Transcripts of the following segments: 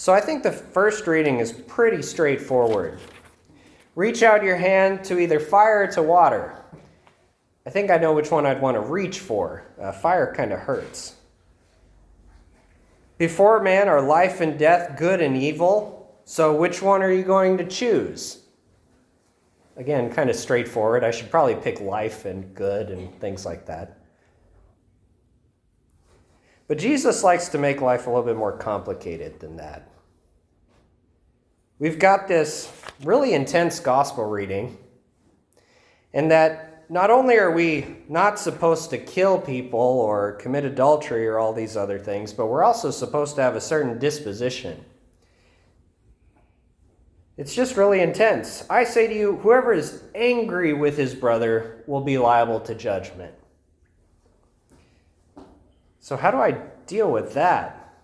So I think the first reading is pretty straightforward. Reach out your hand to either fire or to water. I think I know which one I'd want to reach for. Fire kind of hurts. Before man are life and death, good and evil. So which one are you going to choose? Again, kind of straightforward. I should probably pick life and good and things like that. But Jesus likes to make life a little bit more complicated than that. We've got this really intense gospel reading, and that not only are we not supposed to kill people or commit adultery or all these other things, but we're also supposed to have a certain disposition. It's just really intense. I say to you, whoever is angry with his brother will be liable to judgment. So how do I deal with that?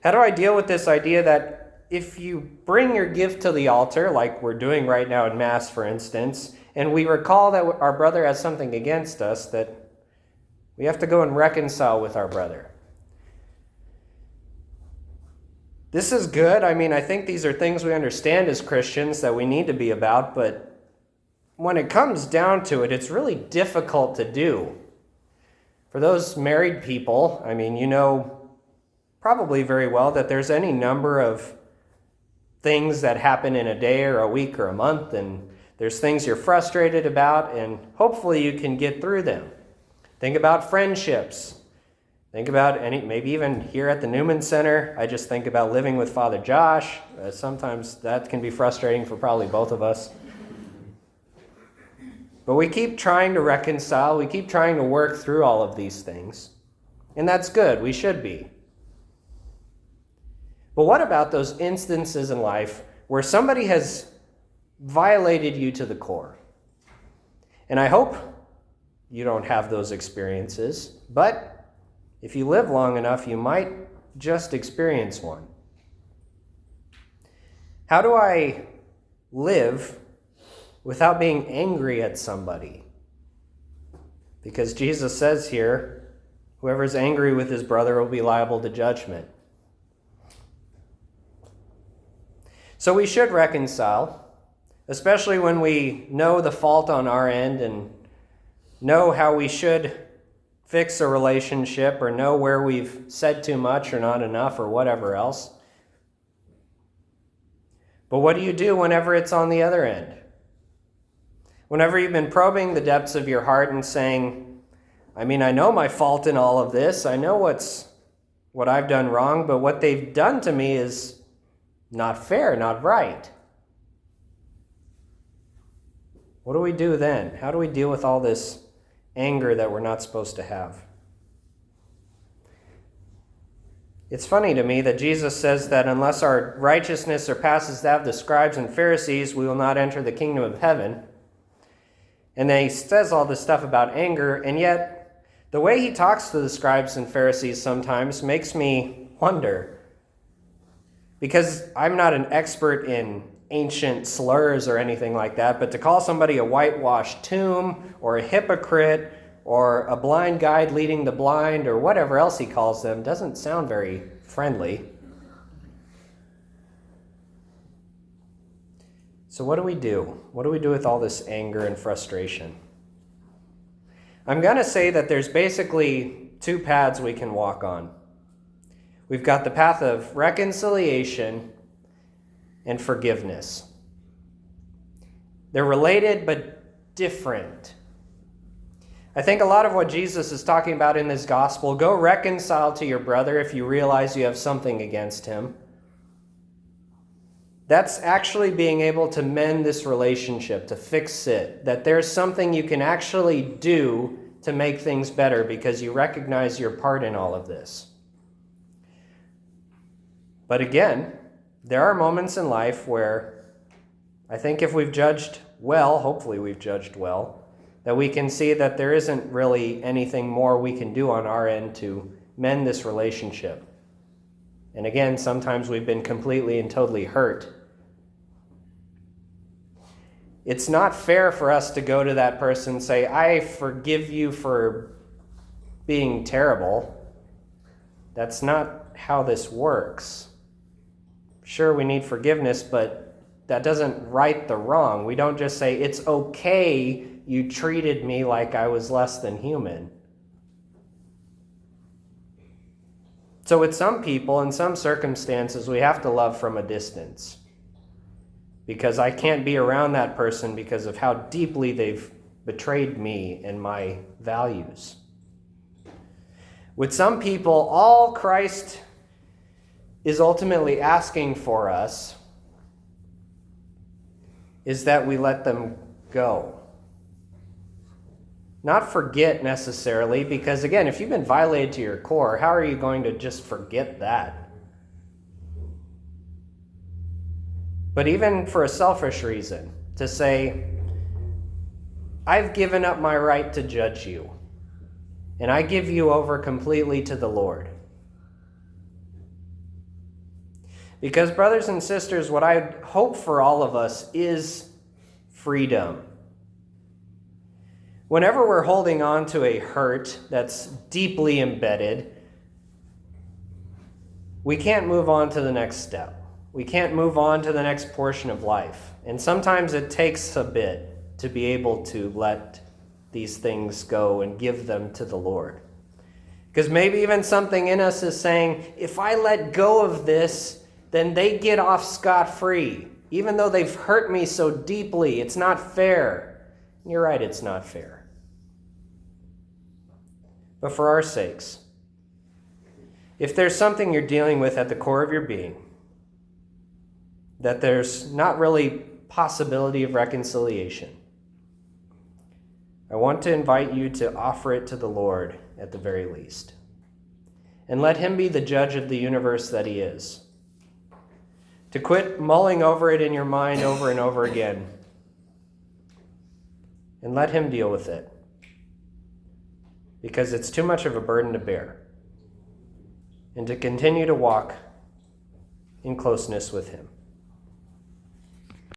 How do I deal with this idea that if you bring your gift to the altar, like we're doing right now in Mass, for instance, and we recall that our brother has something against us, that we have to go and reconcile with our brother? This is good. I mean, I think these are things we understand as Christians that we need to be about, but when it comes down to it, it's really difficult to do. For those married people, I mean, you know probably very well that there's any number of things that happen in a day or a week or a month, and there's things you're frustrated about, and hopefully you can get through them. Think about friendships. Think about maybe even here at the Newman Center, I just think about living with Father Josh. Sometimes that can be frustrating for probably both of us. But we keep trying to reconcile. We keep trying to work through all of these things. And that's good. We should be. But what about those instances in life where somebody has violated you to the core? And I hope you don't have those experiences, but if you live long enough, you might just experience one. How do I live without being angry at somebody? Because Jesus says here, whoever's angry with his brother will be liable to judgment. So we should reconcile, especially when we know the fault on our end and know how we should fix a relationship or know where we've said too much or not enough or whatever else. But what do you do whenever it's on the other end? Whenever you've been probing the depths of your heart and saying, I mean, I know my fault in all of this. I know what I've done wrong, but what they've done to me is not fair, not right. What do we do then? How do we deal with all this anger that we're not supposed to have? It's funny to me that Jesus says that unless our righteousness surpasses that of the scribes and Pharisees, we will not enter the kingdom of heaven. And then he says all this stuff about anger, and yet the way he talks to the scribes and Pharisees sometimes makes me wonder. Because I'm not an expert in ancient slurs or anything like that, but to call somebody a whitewashed tomb or a hypocrite or a blind guide leading the blind or whatever else he calls them doesn't sound very friendly. So what do we do? What do we do with all this anger and frustration? I'm going to say that there's basically two paths we can walk on. We've got the path of reconciliation and forgiveness. They're related but different. I think a lot of what Jesus is talking about in this gospel, go reconcile to your brother if you realize you have something against him. That's actually being able to mend this relationship, to fix it, that there's something you can actually do to make things better because you recognize your part in all of this. But again, there are moments in life where I think if we've judged well, hopefully we've judged well, that we can see that there isn't really anything more we can do on our end to mend this relationship. And again, sometimes we've been completely and totally hurt. It's not fair for us to go to that person and say, I forgive you for being terrible. That's not how this works. Sure, we need forgiveness, but that doesn't right the wrong. We don't just say, it's okay, you treated me like I was less than human. So with some people, in some circumstances, we have to love from a distance. Because I can't be around that person because of how deeply they've betrayed me and my values. With some people, all Christ is ultimately asking for us is that we let them go. Not forget necessarily, because again, if you've been violated to your core, how are you going to just forget that? But even for a selfish reason, to say, I've given up my right to judge you, and I give you over completely to the Lord. Because, brothers and sisters, what I hope for all of us is freedom. Whenever we're holding on to a hurt that's deeply embedded, we can't move on to the next step. We can't move on to the next portion of life. And sometimes it takes a bit to be able to let these things go and give them to the Lord. Because maybe even something in us is saying, if I let go of this, then they get off scot-free. Even though they've hurt me so deeply, it's not fair. And you're right, it's not fair. But for our sakes, if there's something you're dealing with at the core of your being, that there's not really possibility of reconciliation, I want to invite you to offer it to the Lord at the very least. And let him be the judge of the universe that he is. To quit mulling over it in your mind over and over again. And let him deal with it. Because it's too much of a burden to bear. And to continue to walk in closeness with him.